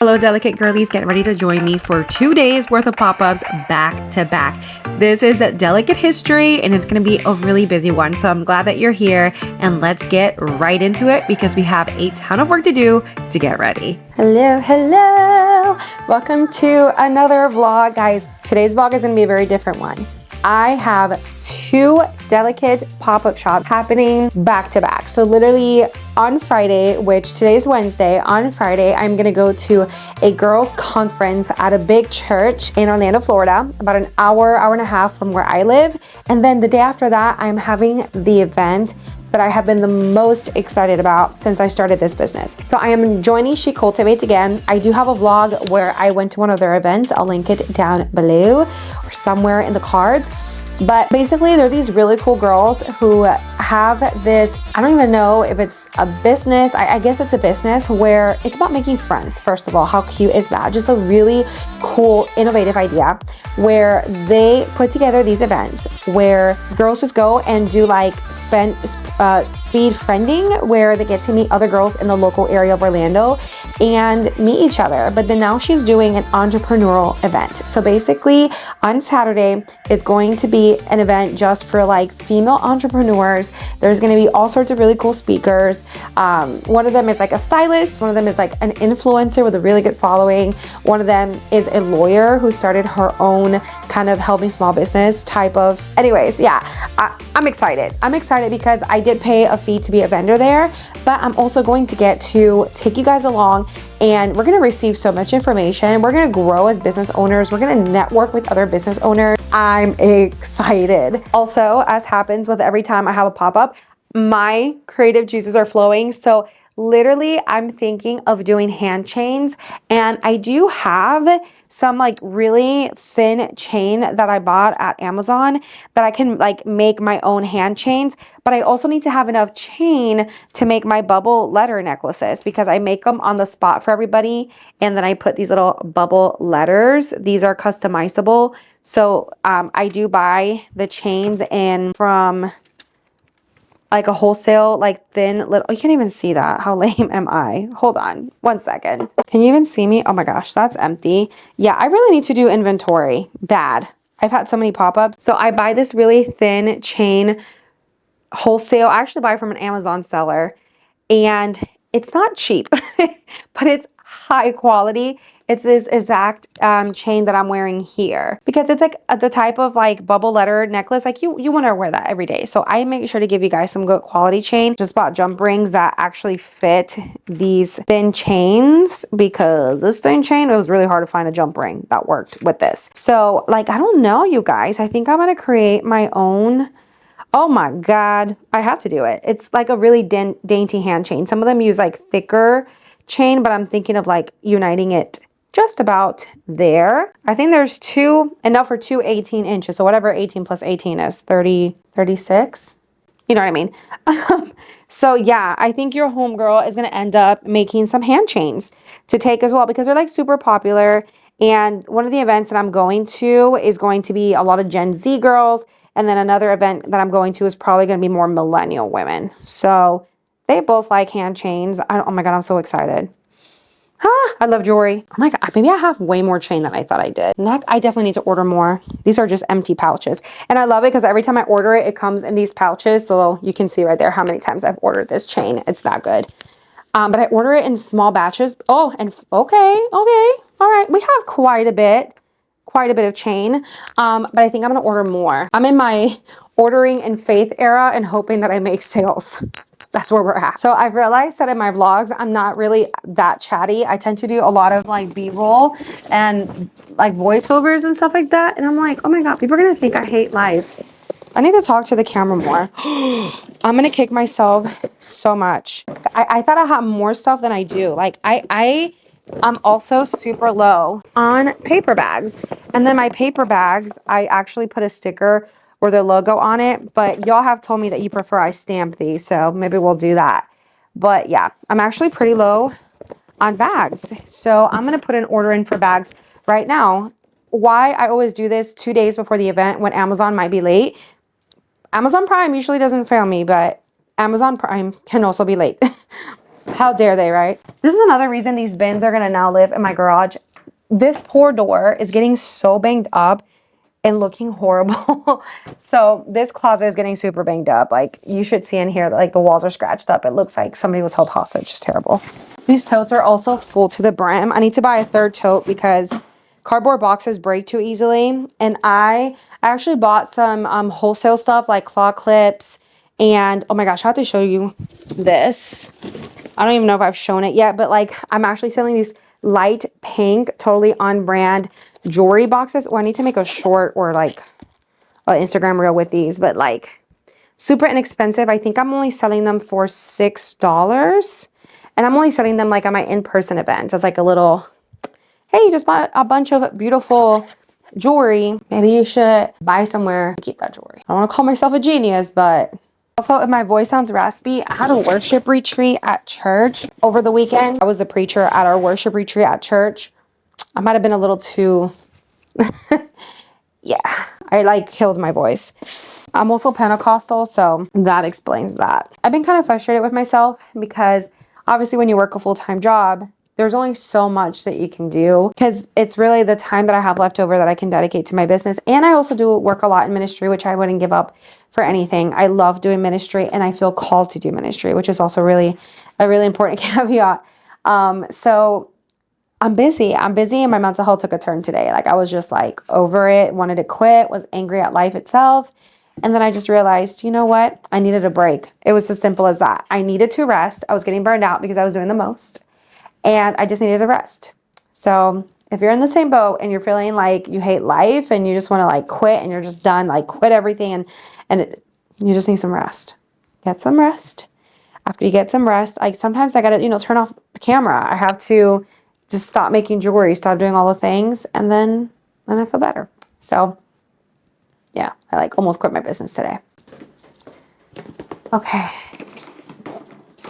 Hello, delicate girlies. Get ready to join me for 2 days worth of pop-ups back to back. This is Delicate History, and it's going to be a really busy one. So I'm glad that you're here, and let's get right into it because we have a ton of work to do to get ready. Hello. Welcome to another vlog, guys. Today's vlog is going to be a very different one. I have 2 delicate pop-up shops happening back to back. So literally on Friday, which today's Wednesday, on Friday, I'm gonna go to a girls' conference at a big church in Orlando, Florida, about an hour and a half from where I live. And then the day after that, I'm having the event that I have been the most excited about since I started this business. So I am joining She Cultivates again. I do have a vlog where I went to one of their events. I'll link it down below or somewhere in the cards. But basically, they're these really cool girls who have this, I don't even know if it's a business, I guess it's a business where it's about making friends, first of all. How cute is that? Just a really cool, innovative idea where they put together these events where girls just go and do like speed friending, where they get to meet other girls in the local area of Orlando and meet each other. But then now she's doing an entrepreneurial event. So basically on Saturday, it's going to be an event just for like female entrepreneurs. There's going to be all sorts of really cool speakers. One of them is like a stylist. One of them is like an influencer with a really good following. One of them is a lawyer who started her own kind of helping small business type of, anyways, yeah, I'm excited. I'm excited because I did pay a fee to be a vendor there, but I'm also going to get to take you guys along and we're going to receive so much information. We're going to grow as business owners. We're going to network with other business owners. I'm excited. Also, as happens with every time I have a pop-up, my creative juices are flowing. So literally, I'm thinking of doing hand chains, and I do have some like really thin chain that I bought at Amazon that I can like make my own hand chains, but I also need to have enough chain to make my bubble letter necklaces because I make them on the spot for everybody, and then I put these little bubble letters. These are customizable. So I do buy the chains in from like a wholesale, like thin little, you can't even see that. How lame am I? Hold on 1 second. Can you even see me? Oh my gosh, that's empty. Yeah, I really need to do inventory. Bad. I've had so many pop-ups. So I buy this really thin chain wholesale. I actually buy from an Amazon seller, and it's not cheap, but it's high quality. It's this exact chain that I'm wearing here because it's like the type of like bubble letter necklace. Like you want to wear that every day. So I make sure to give you guys some good quality chain. Just bought jump rings that actually fit these thin chains because this thin chain, it was really hard to find a jump ring that worked with this. So like, I don't know, you guys, I think I'm going to create my own. Oh my God, I have to do it. It's like a really dainty hand chain. Some of them use like thicker chain, but I'm thinking of like uniting it just about there. I think there's enough for 2 18 inches. So whatever 18 plus 18 is, 30, 36. You know what I mean? So yeah, I think your homegirl is going to end up making some hand chains to take as well because they're like super popular. And one of the events that I'm going to is going to be a lot of Gen Z girls. And then another event that I'm going to is probably going to be more millennial women. So they both like hand chains. Oh my God, I'm so excited. I love jewelry. Oh my God, maybe I have way more chain than I thought I did. Next, I definitely need to order more. These are just empty pouches. And I love it because every time I order it, it comes in these pouches. So you can see right there how many times I've ordered this chain. It's that good. But I order it in small batches. Oh, and okay. All right, we have quite a bit of chain. But I think I'm gonna order more. I'm in my ordering and faith era and hoping that I make sales. That's where we're at. So I've realized that in my vlogs, I'm not really that chatty. I tend to do a lot of like B-roll and like voiceovers and stuff like that. And I'm like, oh my God, people are gonna think I hate life. I need to talk to the camera more. I'm gonna kick myself so much. I thought I had more stuff than I do. Like I'm also super low on paper bags. And then my paper bags, I actually put a sticker or their logo on it, but y'all have told me that you prefer I stamp these, so maybe we'll do that. But yeah, I'm actually pretty low on bags. So I'm gonna put an order in for bags right now. Why I always do this 2 days before the event when Amazon might be late. Amazon Prime usually doesn't fail me, but Amazon Prime can also be late. How dare they, right? This is another reason these bins are gonna now live in my garage. This poor door is getting so banged up and looking horrible. So this closet is getting super banged up. Like you should see in here that like the walls are scratched up. It looks like somebody was held hostage. It's terrible. These totes are also full to the brim. I need to buy a third tote because cardboard boxes break too easily. And I actually bought some wholesale stuff like claw clips. And oh my gosh, I have to show you this. I don't even know if I've shown it yet, but like I'm actually selling these light pink, totally on brand jewelry boxes. Oh, I need to make a short or like an Instagram reel with these, but like super inexpensive. I think I'm only selling them for $6. And I'm only selling them like at my in-person events as like a little, hey, you just bought a bunch of beautiful jewelry. Maybe you should buy somewhere to keep that jewelry. I don't want to call myself a genius, but also, if my voice sounds raspy, I had a worship retreat at church over the weekend. I was the preacher at our worship retreat at church. I might have been a little too, yeah, I like killed my voice. I'm also Pentecostal, so that explains that. I've been kind of frustrated with myself because obviously when you work a full-time job, there's only so much that you can do because it's really the time that I have left over that I can dedicate to my business. And I also do work a lot in ministry, which I wouldn't give up for anything. I love doing ministry and I feel called to do ministry, which is also really a really important caveat. So I'm busy and my mental health took a turn today. Like I was just like over it, wanted to quit, was angry at life itself. And then I just realized, you know what? I needed a break. It was as simple as that. I needed to rest. I was getting burned out because I was doing the most. And I just needed a rest. So if you're in the same boat and you're feeling like you hate life and you just want to like quit and you're just done, like quit everything you just need some rest. Get some rest. After you get some rest, sometimes I got to, turn off the camera. I have to just stop making jewelry, stop doing all the things, and then I feel better. So yeah, I like almost quit my business today. Okay.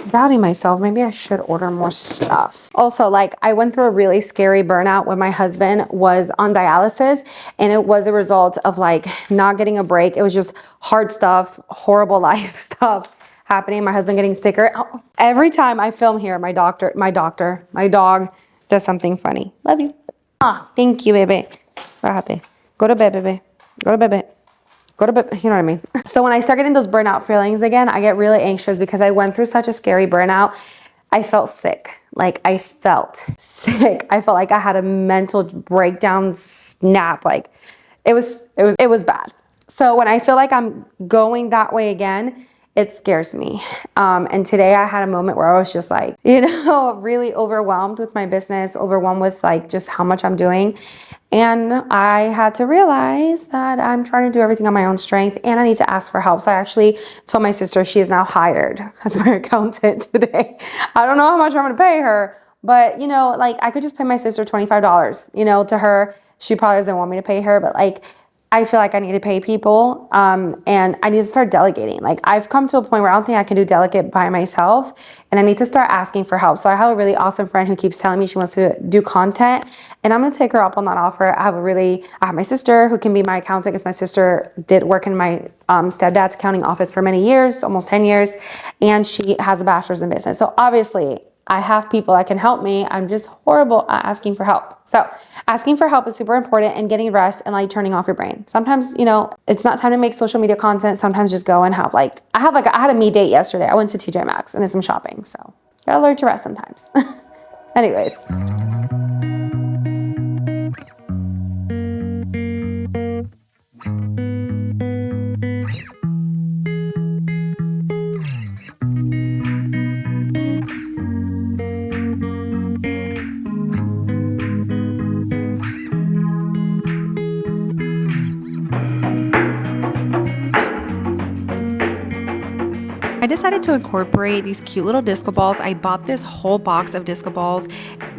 Doubting myself. Maybe I should order more stuff. Also, like I went through a really scary burnout when my husband was on dialysis, and it was a result of like not getting a break. It was just hard stuff, horrible life stuff happening. My husband getting sicker. Every time I film here, my dog does something funny. Love you. Thank you, baby. Go to bed, baby. Go to bed. Go to bed, you know what I mean? So when I start getting those burnout feelings again, I get really anxious because I went through such a scary burnout. I felt sick. Like I felt sick. I felt like I had a mental breakdown snap. Like it was bad. So when I feel like I'm going that way again, it scares me. And today I had a moment where I was just like, really overwhelmed with my business, overwhelmed with like just how much I'm doing. And I had to realize that I'm trying to do everything on my own strength and I need to ask for help. So I actually told my sister she is now hired as my accountant today. I don't know how much I'm going to pay her, but like I could just pay my sister $25, to her. She probably doesn't want me to pay her, but like, I feel like I need to pay people and I need to start delegating. Like I've come to a point where I don't think I can do delegate by myself and I need to start asking for help. So I have a really awesome friend who keeps telling me she wants to do content and I'm going to take her up on that offer. I have my sister who can be my accountant because my sister did work in my stepdad's accounting office for many years, almost 10 years, and she has a bachelor's in business. So obviously I have people that can help me. I'm just horrible at asking for help. So asking for help is super important and getting rest and like turning off your brain. Sometimes, it's not time to make social media content. Sometimes just go and have I had a me date yesterday. I went to TJ Maxx and did some shopping. So you gotta learn to rest sometimes. Anyways. I decided to incorporate these cute little disco balls. I bought this whole box of disco balls.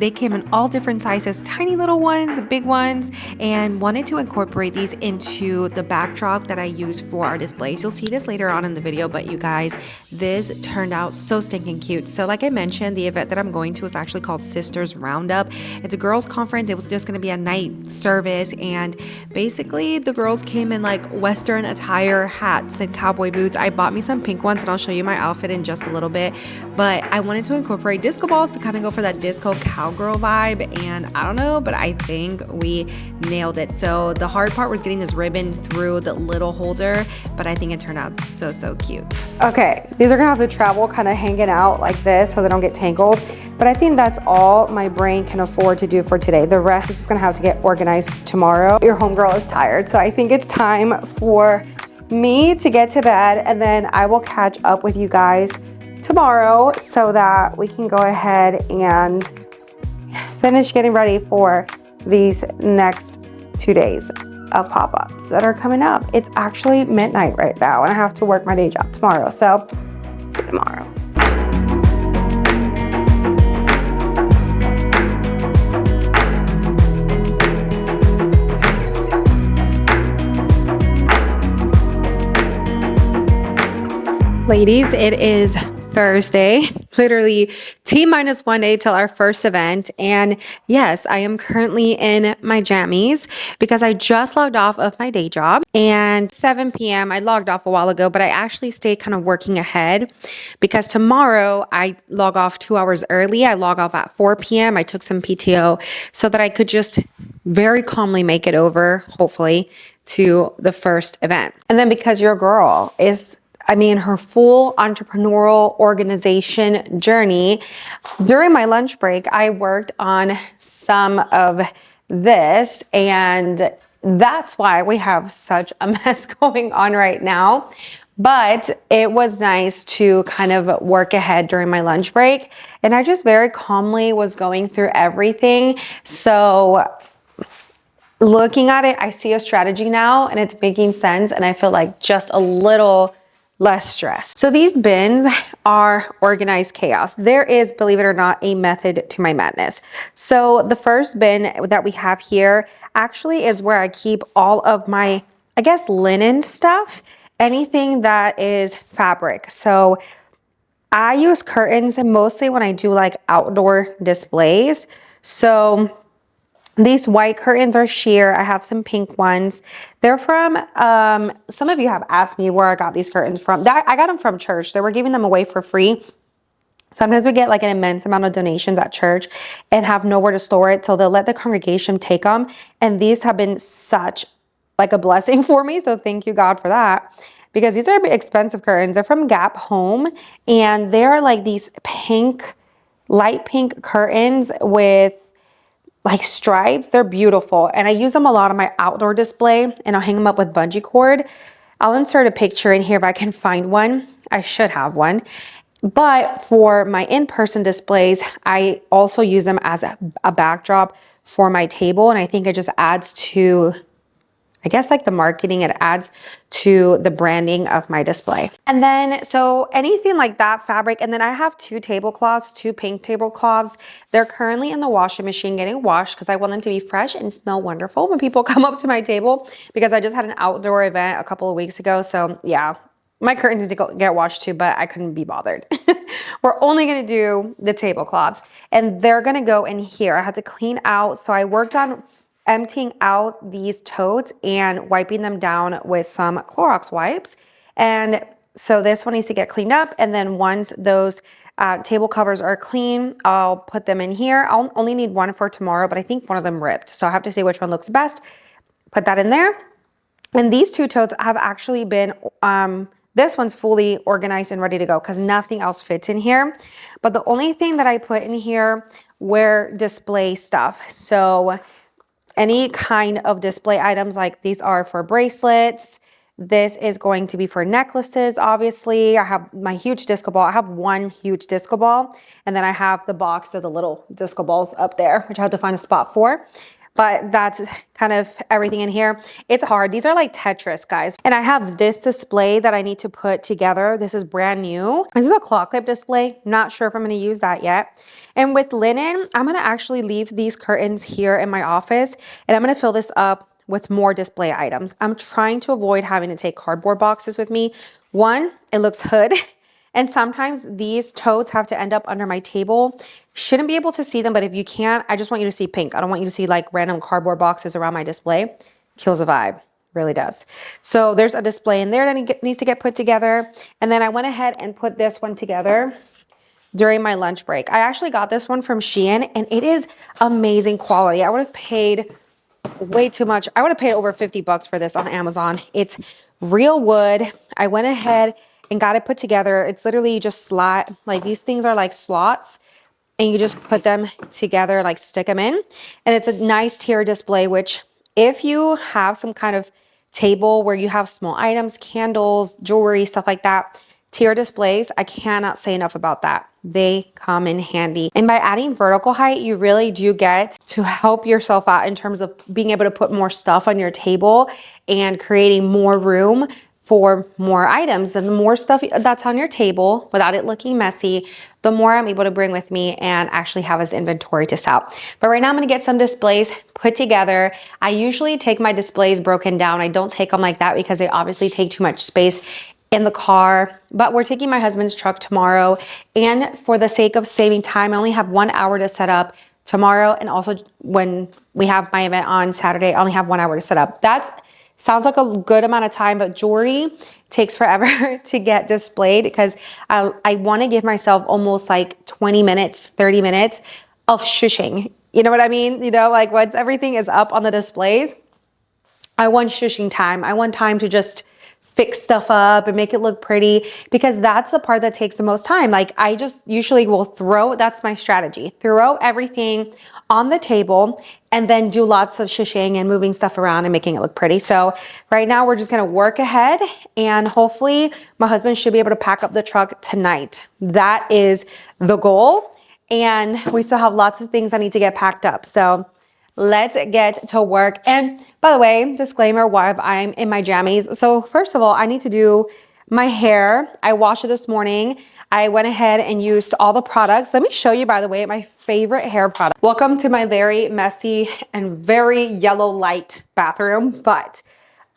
They came in all different sizes, tiny little ones, big ones, and wanted to incorporate these into the backdrop that I use for our displays. You'll see this later on in the video, but you guys, this turned out so stinking cute. So like I mentioned, the event that I'm going to is actually called Sisters Roundup. It's a girls conference. It was just going to be a night service, and basically the girls came in like Western attire, hats and cowboy boots. I bought me some pink ones and I'll show you my outfit in just a little bit, but I wanted to incorporate disco balls to kind of go for that disco cowgirl vibe, and I don't know, but I think we nailed it. So the hard part was getting this ribbon through the little holder, but I think it turned out so cute. Okay, these are gonna have to travel kind of hanging out like this so they don't get tangled, but I think that's all my brain can afford to do for today. The rest is just gonna have to get organized tomorrow. Your homegirl is tired, so I think it's time for me to get to bed, and then I will catch up with you guys tomorrow so that we can go ahead and finish getting ready for these next 2 days of pop-ups that are coming up. It's actually midnight right now and I have to work my day job tomorrow, so see you tomorrow. Ladies, it is Thursday, literally T-minus 1 day till our first event. And yes, I am currently in my jammies because I just logged off of my day job, and 7 p.m. I logged off a while ago, but I actually stayed kind of working ahead because tomorrow I log off 2 hours early. I log off at 4 p.m. I took some PTO so that I could just very calmly make it over, hopefully, to the first event. And then because your girl is her full entrepreneurial organization journey. During my lunch break, I worked on some of this, and that's why we have such a mess going on right now. But it was nice to kind of work ahead during my lunch break, and I just very calmly was going through everything. So looking at it, I see a strategy now and it's making sense, and I feel like just a little less stress. So these bins are organized chaos. There is, believe it or not, a method to my madness. So the first bin that we have here actually is where I keep all of my, I guess, linen stuff, anything that is fabric. So I use curtains mostly when I do like outdoor displays. So these white curtains are sheer. I have some pink ones. They're from, some of you have asked me where I got these curtains from. I got them from church. They were giving them away for free. Sometimes we get like an immense amount of donations at church and have nowhere to store it, so they'll let the congregation take them. And these have been such like a blessing for me, so thank you, God, for that. Because these are expensive curtains. They're from Gap Home, and they're like these pink, light pink curtains with like stripes. They're beautiful, and I use them a lot on my outdoor display, and I'll hang them up with bungee cord. I'll insert a picture in here if I can find one. I should have one. But for my in-person displays, I also use them as a backdrop for my table, and I think it just adds to, I guess, like the marketing, it adds to the branding of my display. And then, so anything like that fabric, and then I have two tablecloths, two pink tablecloths. They're currently in the washing machine getting washed because I want them to be fresh and smell wonderful when people come up to my table, because I just had an outdoor event a couple of weeks ago. So yeah, my curtains need to get washed too, but I couldn't be bothered. We're only gonna do the tablecloths, and they're gonna go in here. I had to clean out, so I worked on emptying out these totes and wiping them down with some Clorox wipes. And so this one needs to get cleaned up. And then once those table covers are clean, I'll put them in here. I'll only need one for tomorrow, but I think one of them ripped. So I have to see which one looks best. Put that in there. And these two totes have actually been, this one's fully organized and ready to go because nothing else fits in here. But the only thing that I put in here were display stuff. So any kind of display items, like these are for bracelets. This is going to be for necklaces, obviously. I have my huge disco ball. I have one huge disco ball, and then I have the box of the little disco balls up there, which I have to find a spot for. but that's kind of everything in here. It's hard. These are like Tetris, guys. And I have this display that I need to put together. This is brand new. This is a claw clip display. Not sure if I'm going to use that yet. And with linen, I'm going to actually leave these curtains here in my office, and I'm going to fill this up with more display items. I'm trying to avoid having to take cardboard boxes with me. One, it looks hood. And sometimes these totes have to end up under my table. Shouldn't be able to see them, but if you can't, I just want you to see pink. I don't want you to see like random cardboard boxes around my display. Kills the vibe, really does. So there's a display in there that needs to get put together. And then I went ahead and put this one together during my lunch break. I actually got this one from Shein, and it is amazing quality. I would have paid way too much. I would have paid over 50 bucks for this on Amazon. It's real wood. I went ahead and got it put together. It's literally just slot, like these things are like slots, and you just put them together, like stick them in. And it's a nice tier display, which if you have some kind of table where you have small items, candles, jewelry, stuff like that, tier displays, I cannot say enough about that. They come in handy. And by adding vertical height, you really do get to help yourself out in terms of being able to put more stuff on your table and creating more room for more items. And the more stuff that's on your table without it looking messy, the more I'm able to bring with me and actually have as inventory to sell. But right now I'm gonna get some displays put together. I usually take my displays broken down. I don't take them like that because they obviously take too much space in the car, but we're taking my husband's truck tomorrow. And for the sake of saving time, I only have 1 hour to set up tomorrow. And also when we have my event on Saturday, I only have 1 hour to set up. That sounds like a good amount of time, but jewelry takes forever to get displayed because I want to give myself almost like 20 minutes, 30 minutes of shushing. You know what I mean? You know, like once everything is up on the displays, I want shushing time. I want time to just fix stuff up and make it look pretty, because that's the part that takes the most time. Like I just usually will that's my strategy, throw everything on the table and then do lots of shushing and moving stuff around and making it look pretty. So right now we're just gonna work ahead, and hopefully my husband should be able to pack up the truck tonight. That is the goal. And we still have lots of things that need to get packed up. So let's get to work. And by the way, disclaimer, while I'm in my jammies. So first of all, I need to do my hair. I washed it this morning. I went ahead and used all the products. Let me show you, by the way, my favorite hair product. Welcome to my very messy and very yellow light bathroom, but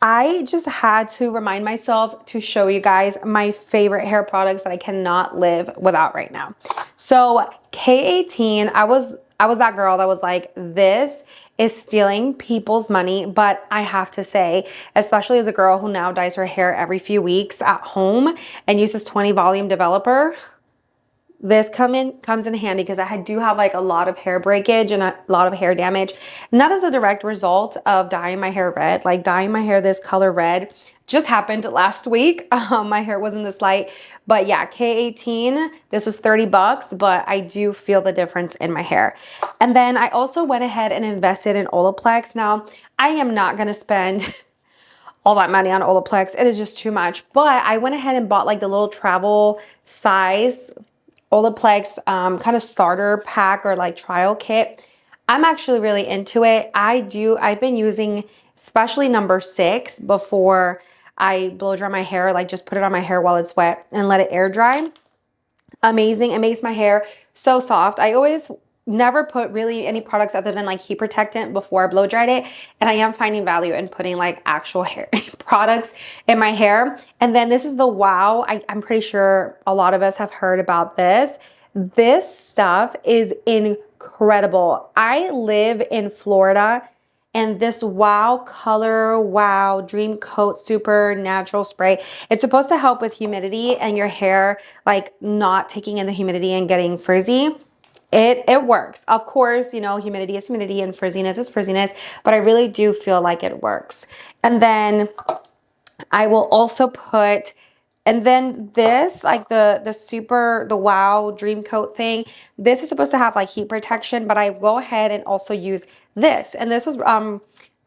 I just had to remind myself to show you guys my favorite hair products that I cannot live without right now. So K18, I was that girl that was like, this is stealing people's money. But I have to say, especially as a girl who now dyes her hair every few weeks at home and uses 20 volume developer, this comes in handy because I do have like a lot of hair breakage and a lot of hair damage. Not as a direct result of dyeing my hair red. Like dyeing my hair this color red just happened last week. My hair wasn't this light, but yeah, K18, this was 30 bucks, but I do feel the difference in my hair. And then I also went ahead and invested in Olaplex. Now, I am not gonna spend all that money on Olaplex. It is just too much, but I went ahead and bought like the little travel size Olaplex kind of starter pack or like trial kit. I'm actually really into it. I've been using especially number 6 before I blow dry my hair, like just put it on my hair while it's wet and let it air dry. Amazing. It makes my hair so soft. I always never put really any products other than like heat protectant before I blow dried it. And I am finding value in putting like actual hair products in my hair. And then this is the Wow. I'm pretty sure a lot of us have heard about this. This stuff is incredible. I live in Florida, and this Wow Dream Coat Super Natural Spray, it's supposed to help with humidity and your hair like not taking in the humidity and getting frizzy. It works. Of course, you know, humidity is humidity and frizziness is frizziness, but I really do feel like it works. And then I will also put, and then this, like the Wow Dream Coat thing, this is supposed to have like heat protection, but I go ahead and also use this. And this was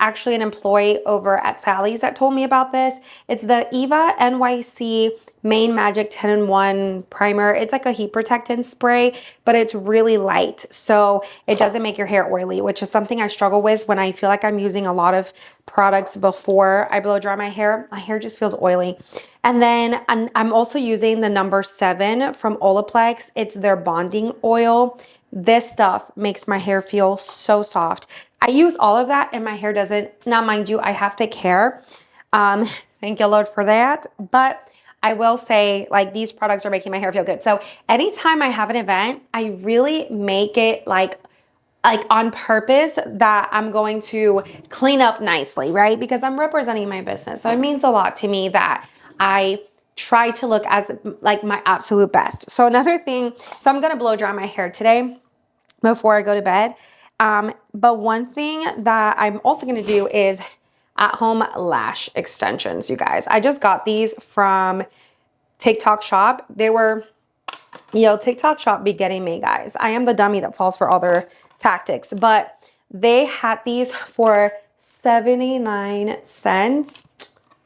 actually an employee over at Sally's that told me about this. It's the Eva NYC Main Magic 10-in-1 primer. It's like a heat protectant spray, but it's really light, so it doesn't make your hair oily, which is something I struggle with when I feel like I'm using a lot of products before I blow dry my hair. My hair just feels oily. And then I'm also using the number 7 from Olaplex. It's their bonding oil. This stuff makes my hair feel so soft. I use all of that and my hair doesn't. Now, mind you, I have thick hair. Thank you, Lord, for that. But I will say, like, these products are making my hair feel good. So anytime I have an event, I really make it like on purpose that I'm going to clean up nicely, right? Because I'm representing my business. So it means a lot to me that I try to look as like my absolute best. So another thing, so I'm going to blow dry my hair today before I go to bed. But one thing that I'm also going to do is at-home lash extensions, you guys. I just got these from TikTok Shop. They were, TikTok Shop be getting me, guys. I am the dummy that falls for all their tactics, but they had these for 79 cents.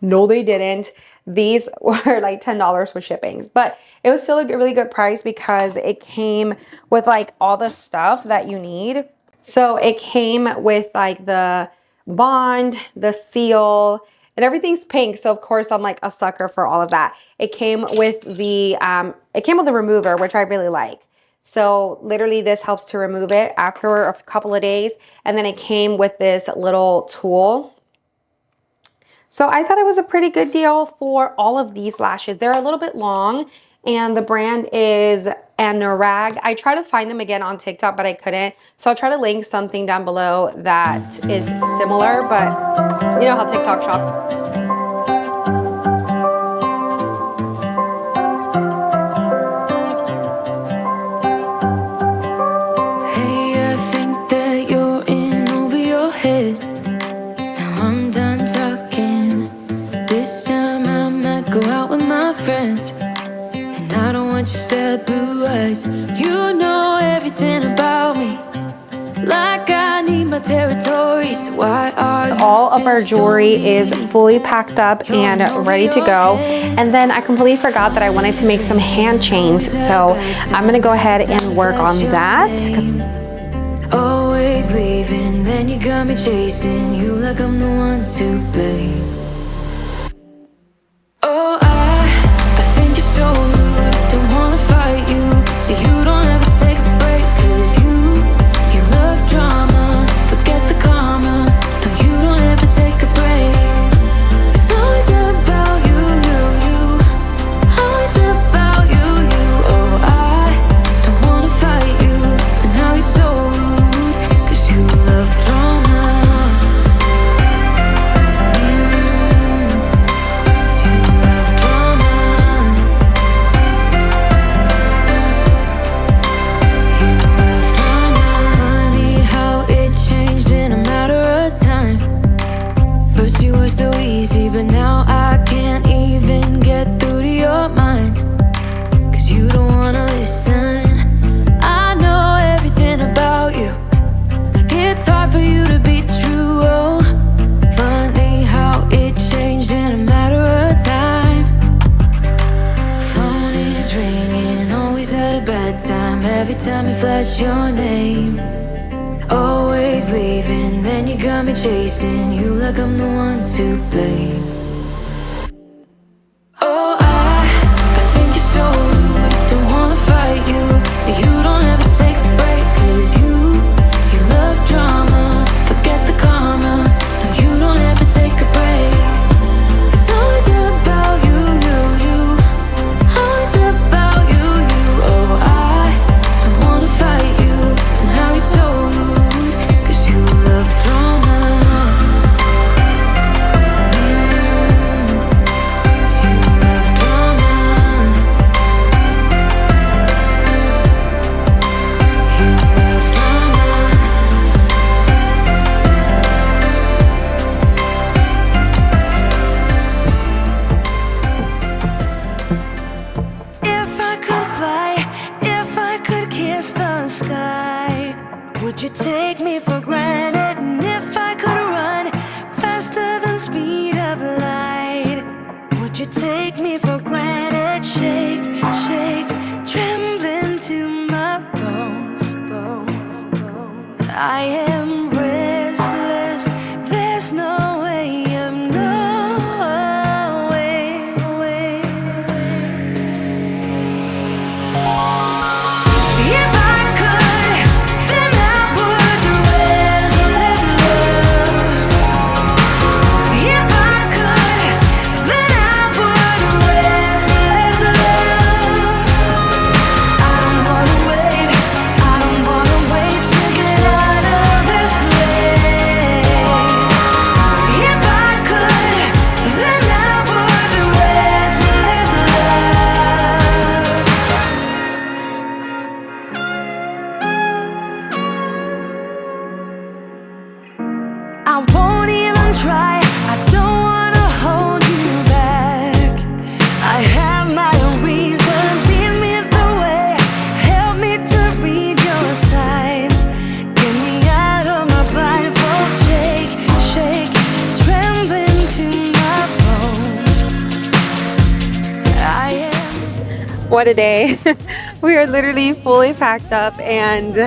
No, they didn't. These were like $10 with shippings, but it was still a really good price because it came with like all the stuff that you need. So it came with like the bond, the seal, and everything's pink. So of course I'm like a sucker for all of that. It came with the remover, which I really like. So literally this helps to remove it after a couple of days. And then it came with this little tool. So I thought it was a pretty good deal for all of these lashes. They're a little bit long and the brand is Anurag. I tried to find them again on TikTok, but I couldn't. So I'll try to link something down below that is similar, but you know how TikTok Shop. Hey, I think that you're in over your head. Now I'm done talking. This time I might go out with my friends. And I don't want your sad blue eyes. You know everything about me. Like I need my territory. So why are you all of our jewelry is fully packed up and ready to go. And then I completely forgot that I wanted to make some hand chains. So I'm gonna go ahead and work on that. Always leaving, then you got me chasing you like I'm the one to blame. Oh, I think you're so rude. Don't wanna fight you, but you don't ever take a break. 'Cause you love drama, forget the karma. No, you don't ever take a break. It's always about you, always about you. Oh, I don't wanna fight you, but now you're so rude. 'Cause you love drama. You were so easy, but now I can't even get through to your mind. 'Cause you don't wanna listen. I know everything about you. Like it's hard for you to be true. Oh, funny how it changed in a matter of time. Phone is ringing, always at a bad time. Every time you flash your name. Always leaving, then you got me chasing you like I'm the one to blame. Oh, I think you're so rude. Don't wanna fight you, but you don't ever take a break. 'Cause you love drama, forget the karma. No, you don't ever take a break. It's always about you, always about you. Oh, I don't wanna fight you, but now you're so rude. You love drama. I am restless, there's no way, I'm no way. If I could, then I would restless love. If I could, then I would restless love. I don't wanna wait, I don't wanna wait to get out of this place. If I could, then I would restless love. I won't even try, I don't wanna hold you back. I have my own reasons, lead me the way. Help me to read your signs. Get me out of my blindfold, shake, shake, trembling to my bones. I am What a day. We are literally fully packed up and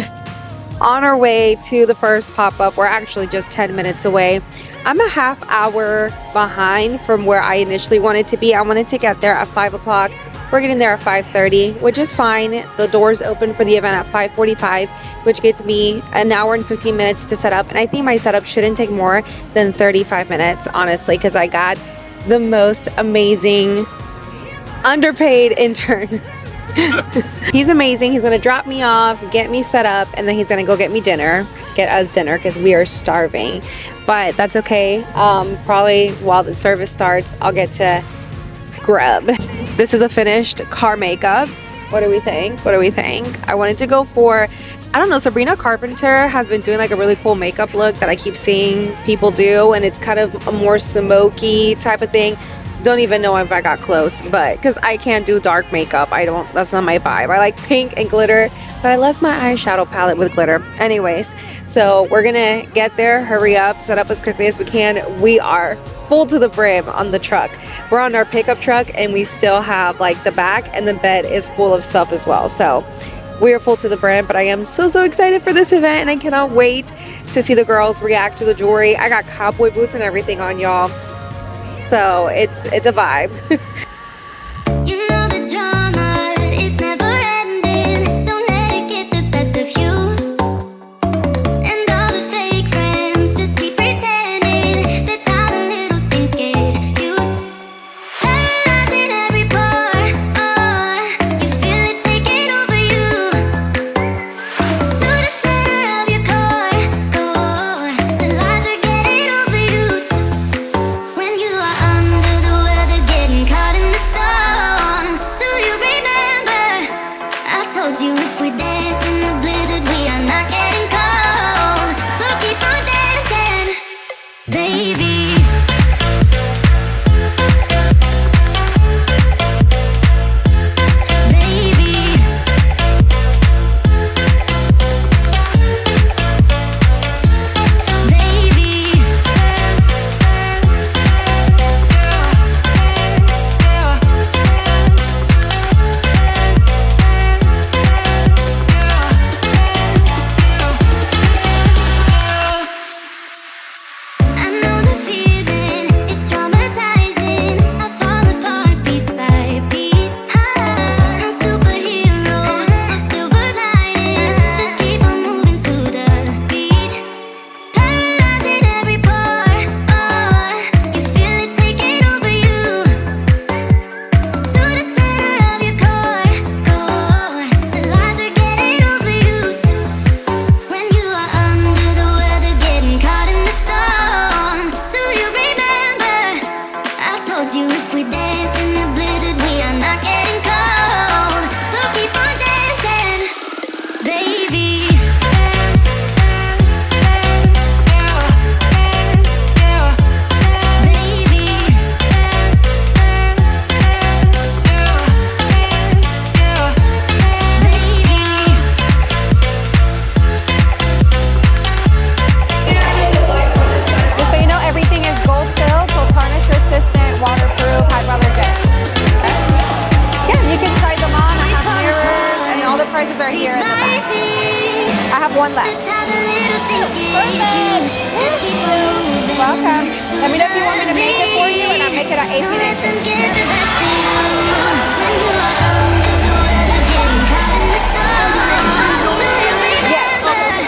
on our way to the first pop-up. We're actually just 10 minutes away. I'm a half hour behind from where I initially wanted to be. I wanted to get there at 5 o'clock. We're getting there at 5:30, which is fine. The doors open for the event at 5:45, which gets me an hour and 15 minutes to set up. And I think my setup shouldn't take more than 35 minutes, honestly, because I got the most amazing underpaid intern. He's amazing. He's gonna drop me off, get me set up, and then he's gonna go get us dinner because we are starving. But that's okay. Probably while the service starts, I'll get to grub. This is a finished car makeup. What do we think? What do we think? I wanted to go for, I don't know, Sabrina Carpenter has been doing like a really cool makeup look that I keep seeing people do, and it's kind of a more smoky type of thing. Don't even know if I got close, but because I can't do dark makeup, that's not my vibe. I like pink and glitter, but I love my eyeshadow palette with glitter. Anyways, so we're gonna get there, hurry up, set up as quickly as we can. We are full to the brim on the truck. We're on our pickup truck and we still have like the back, and the bed is full of stuff as well. So we are full to the brim, but I am so excited for this event, and I cannot wait to see the girls react to the jewelry. I got cowboy boots and everything on, y'all. So it's a vibe. You know the drama is never ending. Don't let it get the best of you. And all the fake friends just keep pretending. That's how the little things get huge. Paralyzing every pore. Oh, you feel it taking over you. To the center of your core. The lies are getting overused. When you are under the weather, getting caught in the storm. Do you remember? I told you if we dance in the blizzard, we are not getting cold. So keep on dancing, baby. Baby. Baby. I know the feeling, it's traumatizing. I fall apart piece by piece. No superheroes, no silver linings. Just keep on moving to the beat. Paralyzing every pore. Oh, you feel it taking over you. To the center of your core. The lies are getting overused. When you are under the weather, getting caught in the storm. Do you remember? I told you if we dance in the blizzard, we are not getting cold. So keep on dancing, baby. Just so you know, everything is gold filled, so tarnish resistant, waterproof, hypoallergenic. Yeah, you can try them on. I have mirrors, and all the prices are here in the back. I have one left. That's how the little welcome. Let me know if you want me to make it for you, and I'll make it at 8 minutes.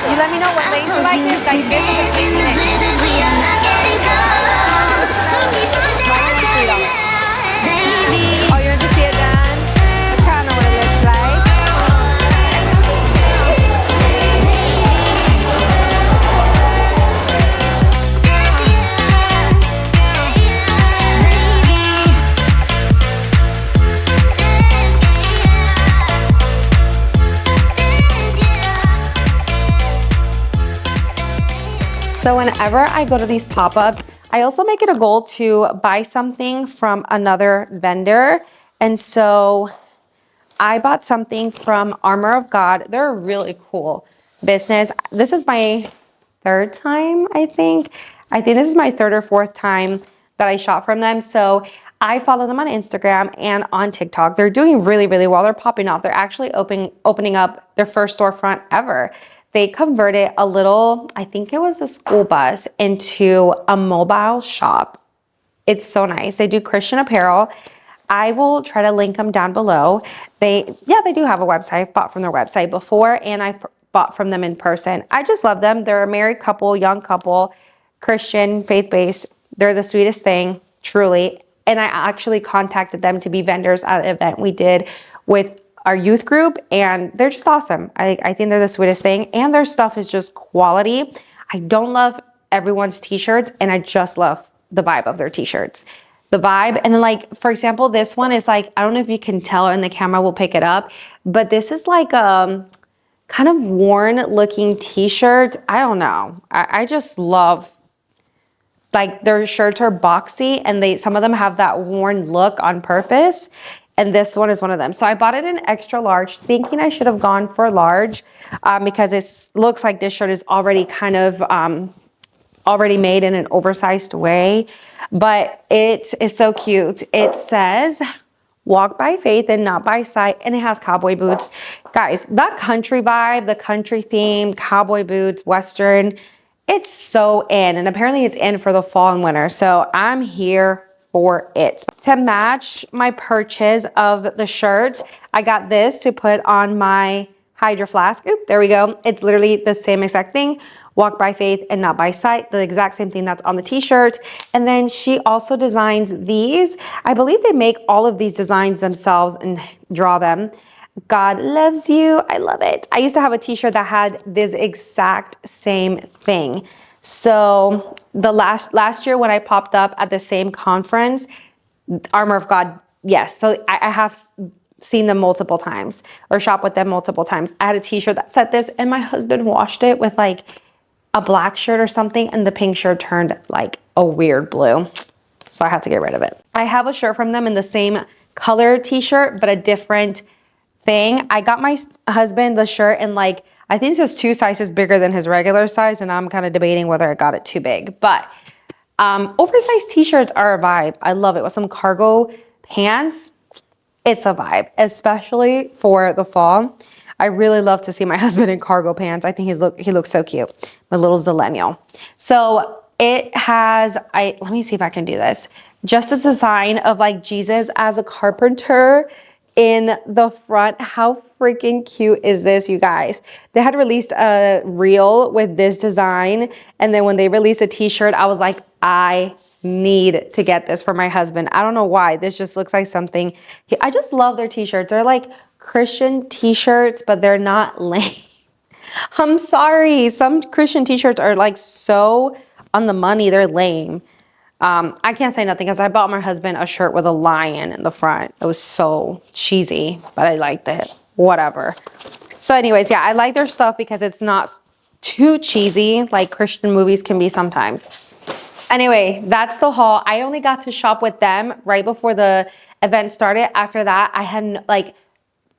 You let me know what lanes you like this. Like this is a 8 minutes. Oh, you want to see it done? That's kind of what it looks like. So whenever I go to these pop-ups, I also make it a goal to buy something from another vendor. And so I bought something from Armor of God. They're a really cool business. This is my third time, I think. I think this is my third or fourth time that I shop from them. So I follow them on Instagram and on TikTok. They're doing really, really well. They're popping off. They're actually opening up their first storefront ever. They converted a little, I think it was a school bus, into a mobile shop. It's so nice. They do Christian apparel. I will try to link them down below. They do have a website. I've bought from their website before, and I've bought from them in person. I just love them. They're a married couple, young couple, Christian, faith-based. They're the sweetest thing, truly. And I actually contacted them to be vendors at an event we did with our youth group, and they're just awesome. I think they're the sweetest thing, and their stuff is just quality. I don't love everyone's t-shirts, and I just love the vibe of their t-shirts. The vibe, and then like, for example, this one is like, I don't know if you can tell, and the camera will pick it up, but this is like kind of worn looking t-shirt. I don't know. I just love, like, their shirts are boxy, and some of them have that worn look on purpose. And this one is one of them. So I bought it in extra large, thinking I should have gone for large because it looks like this shirt is already kind of already made in an oversized way. But it is so cute. It says, walk by faith and not by sight. And it has cowboy boots. Guys, that country vibe, the country theme, cowboy boots, Western, it's so in. And apparently it's in for the fall and winter. So I'm here for it. To match my purchase of the shirt, I got this to put on my Hydro Flask. Oop, there we go. It's literally the same exact thing. Walk by faith and not by sight. The exact same thing that's on the t-shirt. And then she also designs these. I believe they make all of these designs themselves and draw them. God loves you. I love it. I used to have a t-shirt that had this exact same thing. So the last year when I popped up at the same conference, Armor of God, yes. So I have seen them multiple times or shop with them multiple times. I had a t-shirt that said this, and my husband washed it with like a black shirt or something, and the pink shirt turned like a weird blue. So I had to get rid of it. I have a shirt from them in the same color t-shirt, but a different thing. I got my husband the shirt in like, I think this is 2 sizes bigger than his regular size, and I'm kind of debating whether I got it too big. But oversized t-shirts are a vibe. I love it. With some cargo pants, it's a vibe, especially for the fall. I really love to see my husband in cargo pants. I think he looks so cute, my little zillennial. So it has, let me see if I can do this. Just this design of like Jesus as a carpenter in the front. How freaking cute is this, you guys? They had released a reel with this design, and then when they released a t-shirt, I was like, I need to get this for my husband. I don't know why. This just looks like something. I just love their t-shirts. They're like Christian t-shirts, but they're not lame. I'm sorry. Some Christian t-shirts are like so on the money. They're lame. I can't say nothing because I bought my husband a shirt with a lion in the front. It was so cheesy, but I liked it. Whatever. So anyways, yeah, I like their stuff because it's not too cheesy like Christian movies can be sometimes. Anyway, that's the haul. I only got to shop with them right before the event started. After that, I had like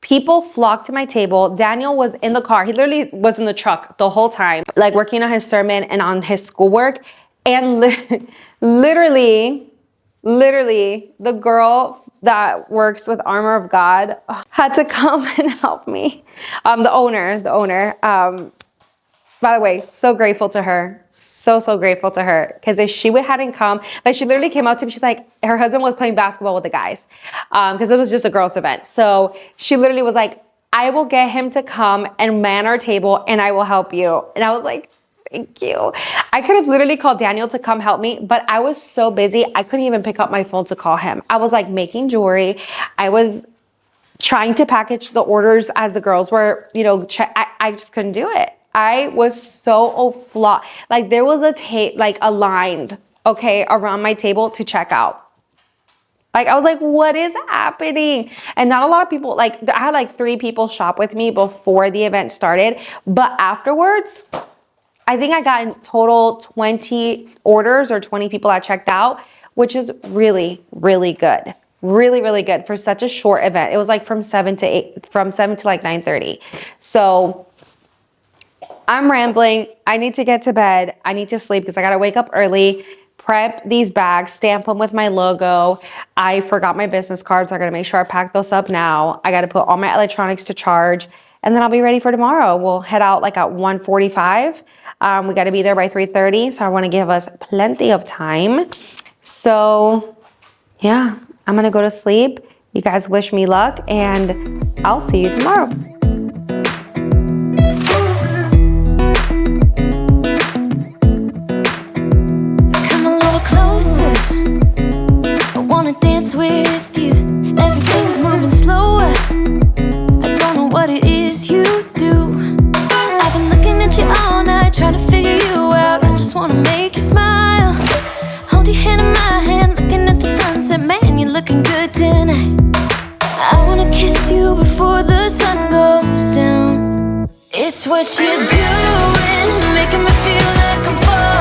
people flocked to my table. Daniel was in the car. He literally was in the truck the whole time, like working on his sermon and on his schoolwork. And literally, the girl that works with Armor of God, had to come and help me. The owner, By the way, so grateful to her. So grateful to her. Because if she hadn't come, like she literally came up to me, she's like, her husband was playing basketball with the guys. Because it was just a girls' event. So she literally was like, I will get him to come and man our table and I will help you. And I was like, thank you. I could have literally called Daniel to come help me, but I was so busy, I couldn't even pick up my phone to call him. I was like making jewelry. I was trying to package the orders as the girls were, I just couldn't do it. I was so flawed. Like there was a lined, okay, around my table to check out. Like I was like, what is happening? And not a lot of people, like I had like 3 people shop with me before the event started, but afterwards, I think I got in total 20 orders or 20 people that checked out, which is really, really good. Really, really good for such a short event. It was like from 7 to like 9:30. So I'm rambling. I need to get to bed. I need to sleep because I got to wake up early, prep these bags, stamp them with my logo. I forgot my business cards. I got to make sure I pack those up now. I got to put all my electronics to charge and then I'll be ready for tomorrow. We'll head out like at 1:45. We got to be there by 3:30. So I want to give us plenty of time. So yeah, I'm going to go to sleep. You guys wish me luck and I'll see you tomorrow. Dance with you, everything's moving slower. I don't know what it is you do. I've been looking at you all night, trying to figure you out. I just wanna make you smile. Hold your hand in my hand, looking at the sunset. Man, you're looking good tonight. I wanna kiss you before the sun goes down. It's what you're doing, making me feel like I'm falling.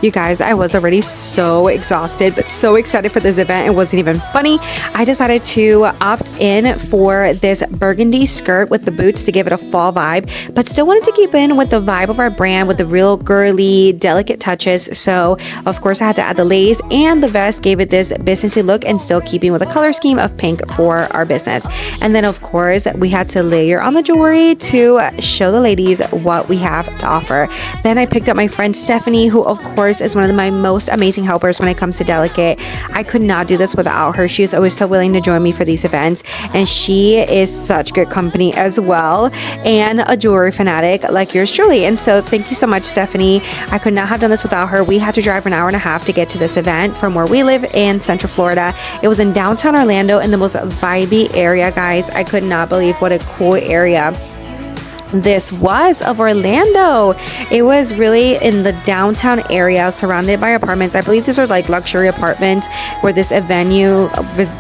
You guys, I was already so exhausted, but so excited for this event. It wasn't even funny. I decided to opt in for this burgundy skirt with the boots to give it a fall vibe, but still wanted to keep in with the vibe of our brand with the real girly, delicate touches. So of course I had to add the lace, and the vest gave it this businessy look and still keeping with the color scheme of pink for our business. And then of course we had to layer on the jewelry to show the ladies what we have to offer. Then I picked up my friend Stephanie, who of course is one of my most amazing helpers when it comes to delicate. I could not do this without her. She is always so willing to join me for these events, and she is such good company as well, and a jewelry fanatic like yours truly. And so thank you so much, Stephanie. I could not have done this without her. We had to drive an hour and a half to get to this event from where we live in Central Florida. It was in downtown Orlando in the most vibey area, guys. I could not believe what a cool area this was of Orlando. It was really in the downtown area surrounded by apartments. I believe these are like luxury apartments where this venue was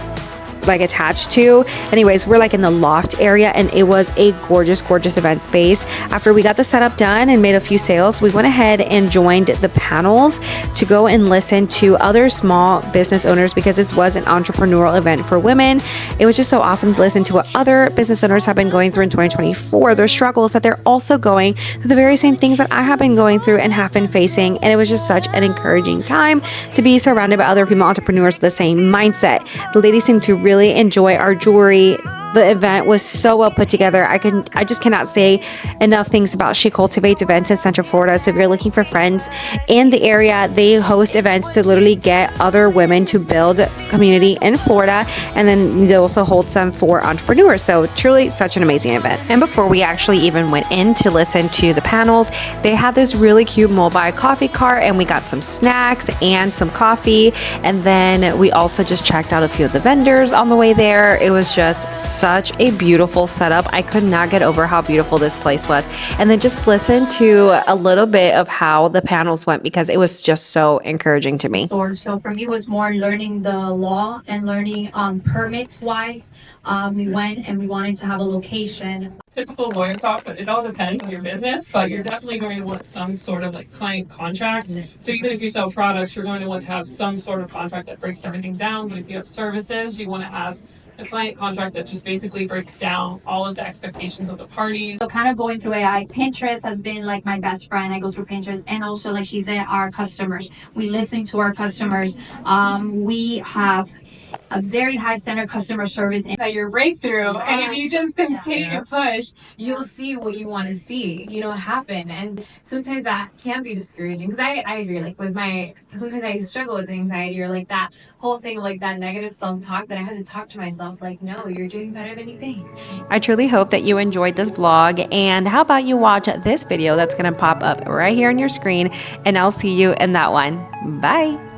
like attached to. Anyways, we're like in the loft area, and it was a gorgeous event space. After we got the setup done and made a few sales, we went ahead and joined the panels to go and listen to other small business owners, because this was an entrepreneurial event for women. It was just so awesome to listen to what other business owners have been going through in 2024, their struggles, that they're also going through the very same things that I have been going through and have been facing. And it was just such an encouraging time to be surrounded by other female entrepreneurs with the same mindset. The ladies seemed to really enjoy our jewelry. The event was so well put together. I just cannot say enough things about She Cultivates events in Central Florida. So if you're looking for friends in the area, they host events to literally get other women to build community in Florida. And then they also hold some for entrepreneurs. So truly such an amazing event. And before we actually even went in to listen to the panels, they had this really cute mobile coffee cart, and we got some snacks and some coffee. And then we also just checked out a few of the vendors on the way there. It was just such a beautiful setup. I could not get over how beautiful this place was. And then just listen to a little bit of how the panels went, because it was just so encouraging to me. So for me, it was more learning the law and learning permits wise. We went and we wanted to have a location. Typical lawyer talk, but it all depends on your business, but you're definitely going to want some sort of like client contract. So even if you sell products, you're going to want to have some sort of contract that breaks everything down. But if you have services, you want to have a client contract that just basically breaks down all of the expectations of the parties. So kind of going through AI, Pinterest has been like my best friend. I go through Pinterest, and also like she said, our customers. We listen to our customers. We have a very high standard customer service. At your breakthrough, and if you just continue to push, you'll see what you want to see, happen. And sometimes that can be discouraging, because I agree, like with sometimes I struggle with anxiety, or like that whole thing of like that negative self-talk that I have to talk to myself like, no, you're doing better than you think. I truly hope that you enjoyed this vlog, and how about you watch this video that's going to pop up right here on your screen, and I'll see you in that one. Bye.